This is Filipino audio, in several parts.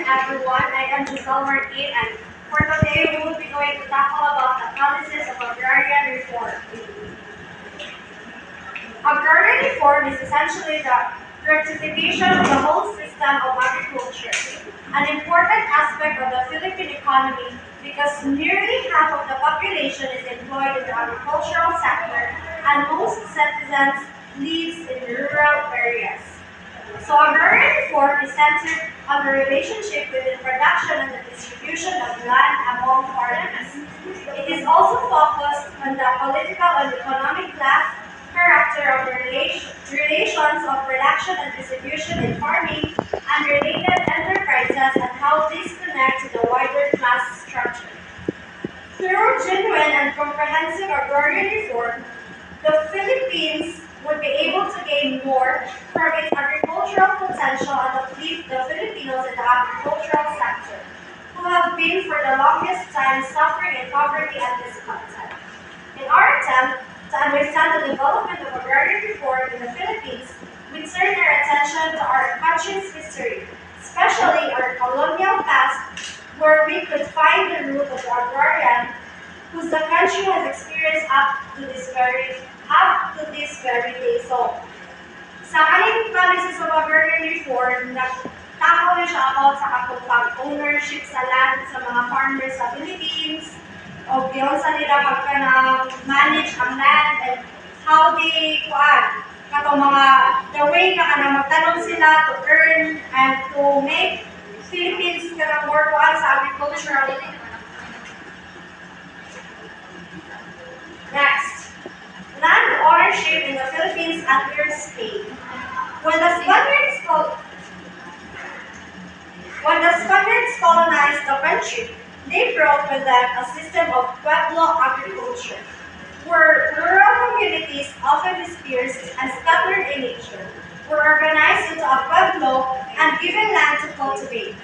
everyone. I am Giselle Martin, and for today we will be going to tackle about the policies of agrarian reform. Agrarian reform is essentially the rectification of the whole system of agriculture, an important aspect of the Philippine economy because nearly half of the population is employed in the agricultural sector and most citizens lives in rural areas. So agrarian reform is centered on the relationship between production and the distribution of land among farmers. It is also focused on the political and economic class character of the relations of production and distribution in farming and related enterprises and how these connect to the wider class structure. Through genuine and comprehensive agrarian reform, the Philippines would be able to gain more from its agricultural potential and uplift the Filipinos in the agricultural sector, who have been for the longest time suffering in poverty and discontent. In our attempt to understand the development of agrarian reform in the Philippines, we turn our attention to our country's history, especially our colonial past, where we could find the root of the agrarian whose the country has experienced up to this very day. So, sa kaning policies of agrarian reform, nagtakaw na siya about sa atong pag-ownership sa land sa mga farmers sa Philippines, o yun sa nila manage ang land and how they katong mga the way na magtanong sila to earn and to make Philippines more sa agricultural. Next, land ownership in the Philippines under Spain. When the Spaniards colonized the country, they brought with them a system of pueblo agriculture, where rural communities, often dispersed and scattered in nature, were organized into a pueblo and given land to cultivate.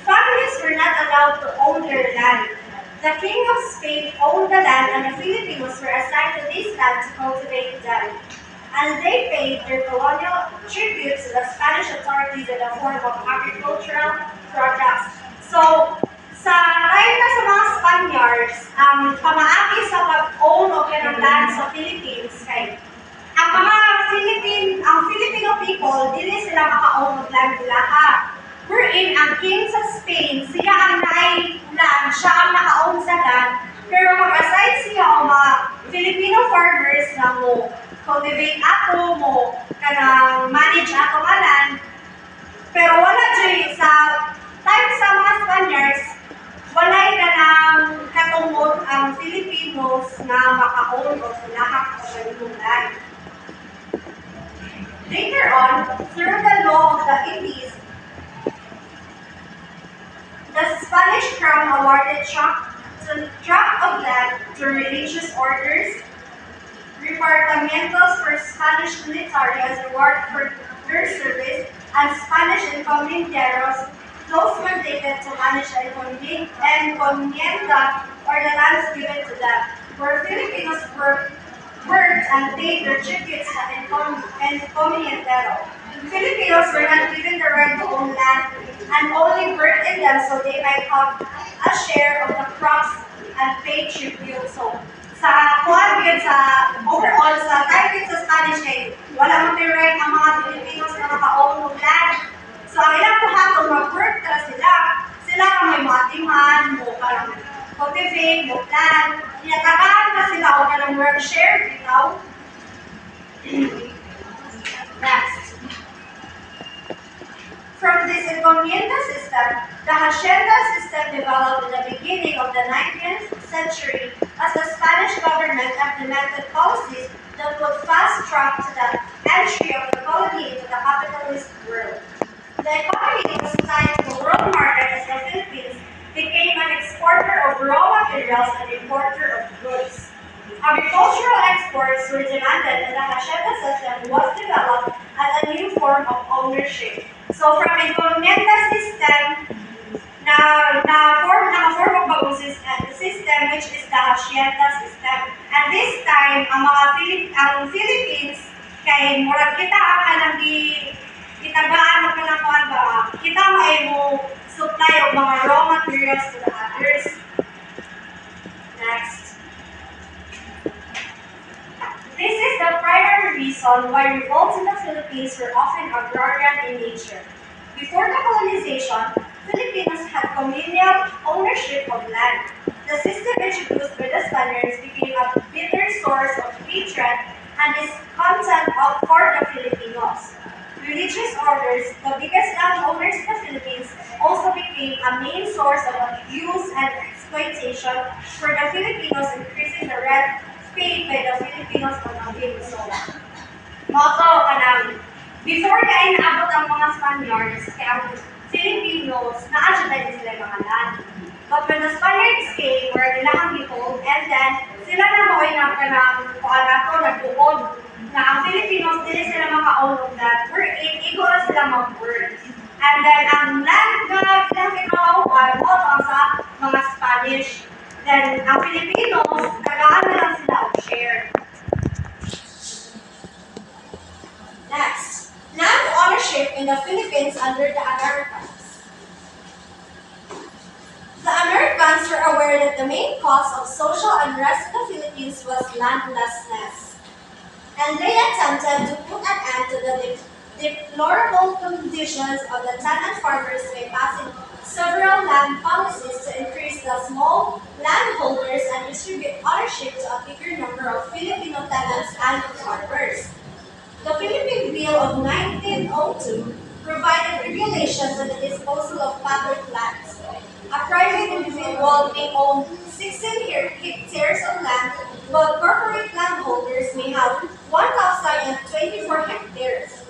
Families were not allowed to own their land. The King of Spain owned the land and the Filipinos were assigned to this land to cultivate them. And they paid their colonial tribute to the Spanish authorities in the form of agricultural products. So, sa time na sa mga Spaniards, ang pamaagi sa pag-own o ng land sa Philippines, kay ang Filipino people, dili sila maka-own ng land nila ha. Wherein ang king sa Spain, siya ang land, siya ang naka-own sa land, pero mag-aside siya o mga Filipino farmers na mo cultivate ato, mo kanang manage ato nga land, pero wala dyan sa time sa mga Spaniards, wala kanang katungod ang Filipinos na maka-own o lahak o ganitong land. Later on, through the law of the Indies, the Spanish crown awarded tract of land to religious orders, repartimientos for Spanish military as reward for their service, and Spanish encomenderos, those mandated to manage the encomienda or the lands given to them, where Filipinos worked and paid their tributes to encomendero. Filipinos were not given the right to own land and only worked in them so they might have a share of the crops and pay tribute. So, sa overall, sa time sa Spanish kay wala man may right ang mga Filipinos na maka-own ng land. So, ang ilang puhatong mag-work sila ang may matiman, mo parang cultivate, mo plan, inatagaan na sila o parang work share, ikaw. Next. From this encomienda system, the hacienda system developed in the beginning of the 19th century as the Spanish government implemented policies that would fast-track to the entry of the colony into the capitalist world. The economy was tied to the world market as the Philippines became an exporter of raw materials and importer of goods. Agricultural exports were demanded and the hacienda system was developed as a new form of ownership. So from encomienda system, na-form of bagong system which is the hacienda system. And this time, ang Philippines, kay murag kita ang kanang gitagaan mo kanang kuan ba kita may mo supply of mga raw materials to the others. Next. This is the primary reason why revolts in the Philippines were often agrarian in nature. Before the colonization, Filipinos had communal ownership of land. The system introduced by the Spaniards became a bitter source of hatred and discontent for the Filipinos. Religious orders, the biggest landowners in the Philippines, also became a main source of abuse and exploitation for the Filipinos, increasing the rent paid by the Filipinos on ang Venezuela. Motto ka ng, before kaya inaabot ang mga Spaniards, kaya ang Filipinos, na-adjunta din sila yung mga land. But when the Spaniards came, where nila kang behold, and then sila na mo ay nagkanato, nagbuod, na ang Filipinos, dili sila maka-own of that. Wherein, igo na sila mag-word. And then, ang land na ilang kinauhan, mo ang sa mga Spanish. Then, ang Filipinos, tagaan na lang sila of share. Next, land ownership in the Philippines under the Americans. The Americans were aware that the main cause of social unrest in the Philippines was landlessness, and they attempted to put an end to the deplorable conditions of the tenant farmers by passing several land policies to increase the small landholders and distribute ownership to a bigger number of Filipino tenants and farmers. The Philippine Bill of 1902 provided regulations on the disposal of public lands. A private individual may own 16 hectares of land, while corporate landholders may have 1,024 hectares.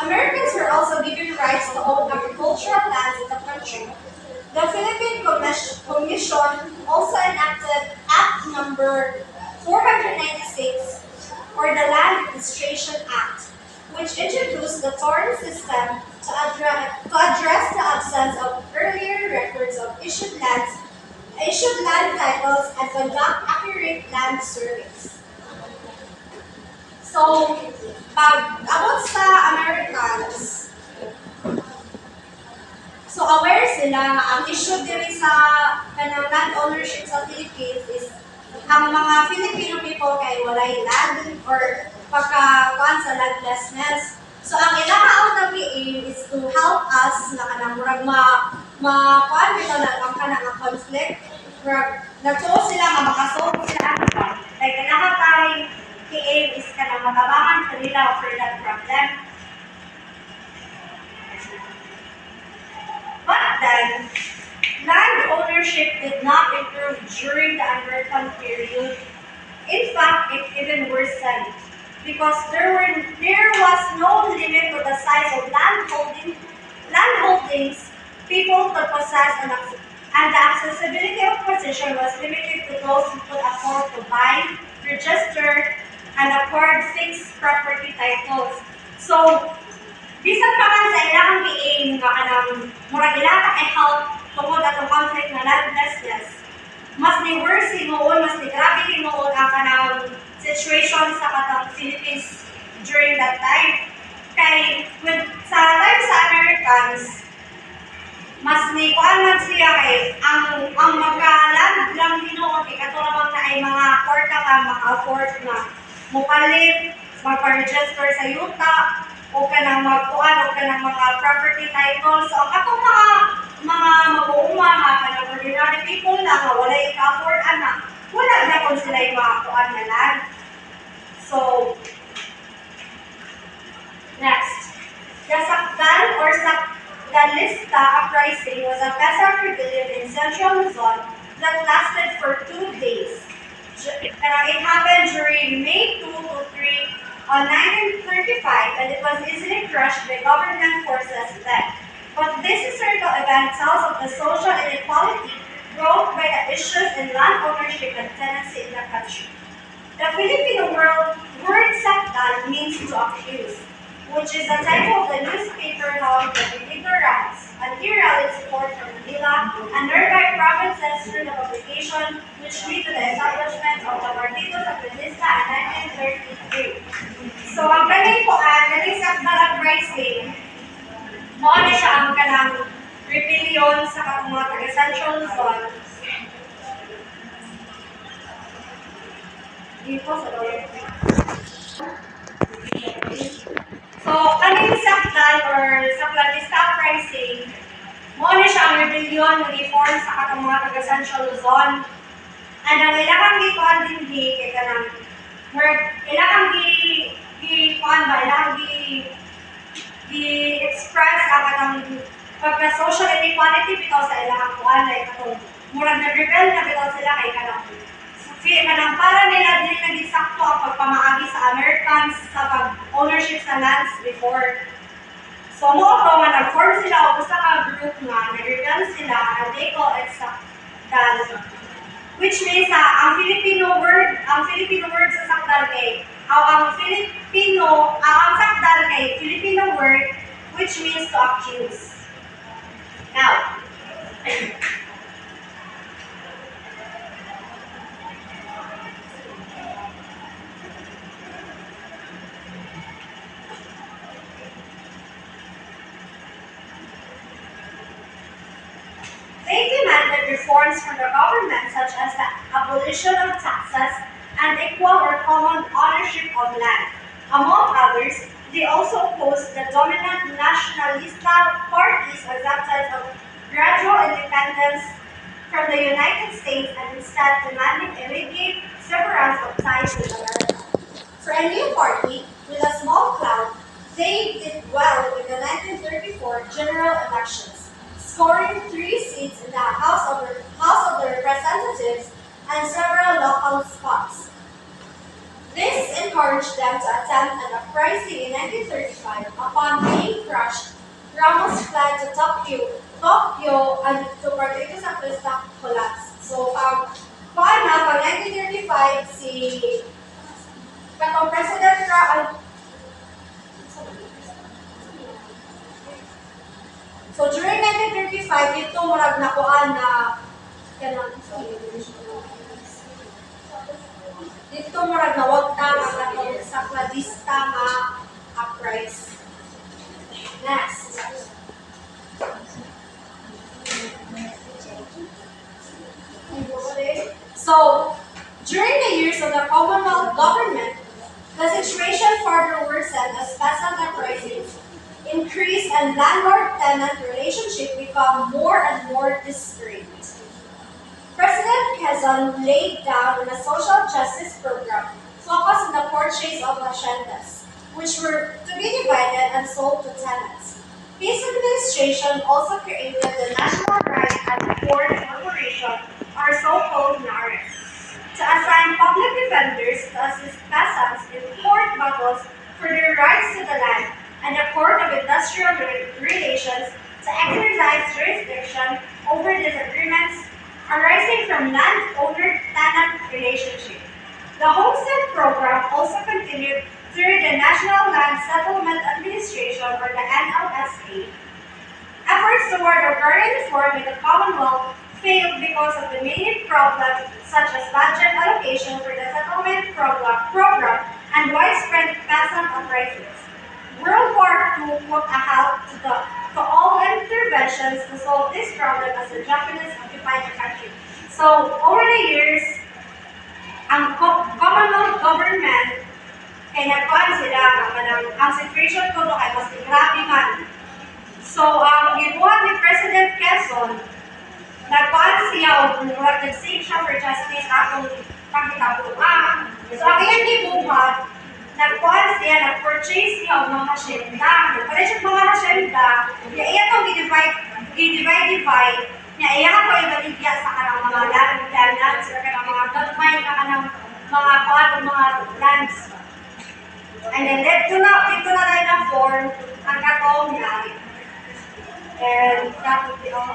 Americans were also given rights to own agricultural lands in the country. The Philippine Commission also enacted Act Number 496, or the Land Registration Act, which introduced the torrent system to address the absence of earlier records of issued land titles, and conduct accurate land surveys. So, pag abot sa Americans, so aware sila nga ang issue diri sa kanang land ownership sa Philippines is ang mga Filipino people kay walay land or pagkakuan sa landlessness. So ang ilang na aim is to help us na kanang murag kuan bitaw na ang kanang conflict. Murag nagtuo sila nga makasolve sila ang like kanang aim is kanang matabangan kanila for that problem. But then, land ownership did not improve during the American period. In fact, it even worsened because there was no limit to the size of landholdings people could possess, and the accessibility of possession was limited to those who could afford to buy, register, and acquire fixed property titles. So, bisan pa man sa ilang aim nga kanang murag ilang help tungod atong conflict na landlessness, mas ni worse hinuon, mas ni grabe hinuon ang kanang situation sa katang Philippines during that time. Kay sa time sa Americans, mas ni kuan man siya kay ang magka-land lang hinuon kay katulad na ay mga kwarta ka maka-afford na mupalit, magpa-register sa yuta, o kanang magkuan o kanang mga property titles. So ang atong mga mag-uuma nga kanang ordinary people lang nga wala i-afford ana, wala na kung sila yung mga kuan na land. So next, the Sakdal or Sakdalista uprising was a peasant rebellion in central Luzon that lasted for 2 days. It happened during May 2 to 3 on 1935, and it was easily crushed by government forces then. But this historical event tells of the social inequality brought by the issues in land ownership and tenancy in the country. The Filipino word "sakdal" means to accuse, which is the title of the newspaper held by Benito Ramos, an rallied support from Manila and nearby provinces through the publication, which led to the establishment of the Partido Sandinista in 1933. So, ang galing po, galing Sakdal uprising, Mo na siya ang kanang rebellion sa katong mga taga Central Luzon. Dito sa Loyal. So, kaning sakdal or sakladista uprising, mo na siya ang rebellion na gi-form sa katong mga taga Central Luzon. And ang ilang gikuan din kay kanang ilang gikuan ba ilang gi-express ang kanang pagka social inequality bitaw sa ilang kuan like katong murag nag-rebel na bitaw sila kay kanang kanang para nila dili nagisakto ang pagpamaagi sa Americans sa pag-ownership sa lands before. So mo to nga nag-form sila og usa ka group nga nag-rebel sila and they call it sakdal. Which means ang Filipino word sa sakdal kay ang sakdal kay Filipino word which means to accuse. Now, they demanded reforms from the government such as the abolition of taxes and equal or common ownership of land. Among others, they also opposed the dominant nationalista party's acceptance of gradual independence from the United States and instead demanding immediate severance of ties with America. For a new party with a small cloud, they did well with the 1934 general elections, scoring 3 seats in the House of the Representatives and several local spots. This encouraged them to attempt an uprising in 1935. Upon being crushed, Ramos fled to Tokyo and to Partido Sacrista collapsed. So, pag 1935, katong President So during 1935, dito murag nakuan na dito murag nawagta ang katong sakladista nga uprising. Next. So, during the years of the Commonwealth government, the situation further worsened as peasant uprisings increased and landlord-tenant relationship become more and more disparate. President Quezon laid down a social justice program focused on the purchase of haciendas, which were to be divided and sold to tenants. His administration also created the National Right and Court Corporation, or so-called NAREC, to assign public defenders to assist peasants in court battles for their rights to the land and the Court of Industrial Relations to exercise jurisdiction over disagreements arising from landowner-tenant relationship. The Homestead Program also continued through the National Land Settlement Administration, or the NLSA. Efforts toward agrarian reform in the Commonwealth failed because of the many problems such as budget allocation for the settlement program and widespread peasant uprisings. World War II put a halt to all interventions to solve this problem as the Japanese occupied the country. So, over the years, ang Commonwealth government kay nagkuhan sila ang situation ko kay mas grabe man. So, ang gibuhat ni President Quezon, nagkuhan siya o nag-seek siya for justice atong pagkitabuan. So, ang iyang gibuhat, nagkuhan siya, nag-purchase siya o mga hacienda. Nagpalit siya mga hacienda, iya itong divide, niya iya ko ibaligya sa kanang mga lands, sa kanang mga gagmay, sa kanang mga kuhan o mga lands. And then dito na tayo na-form ang katong land. And that would be all.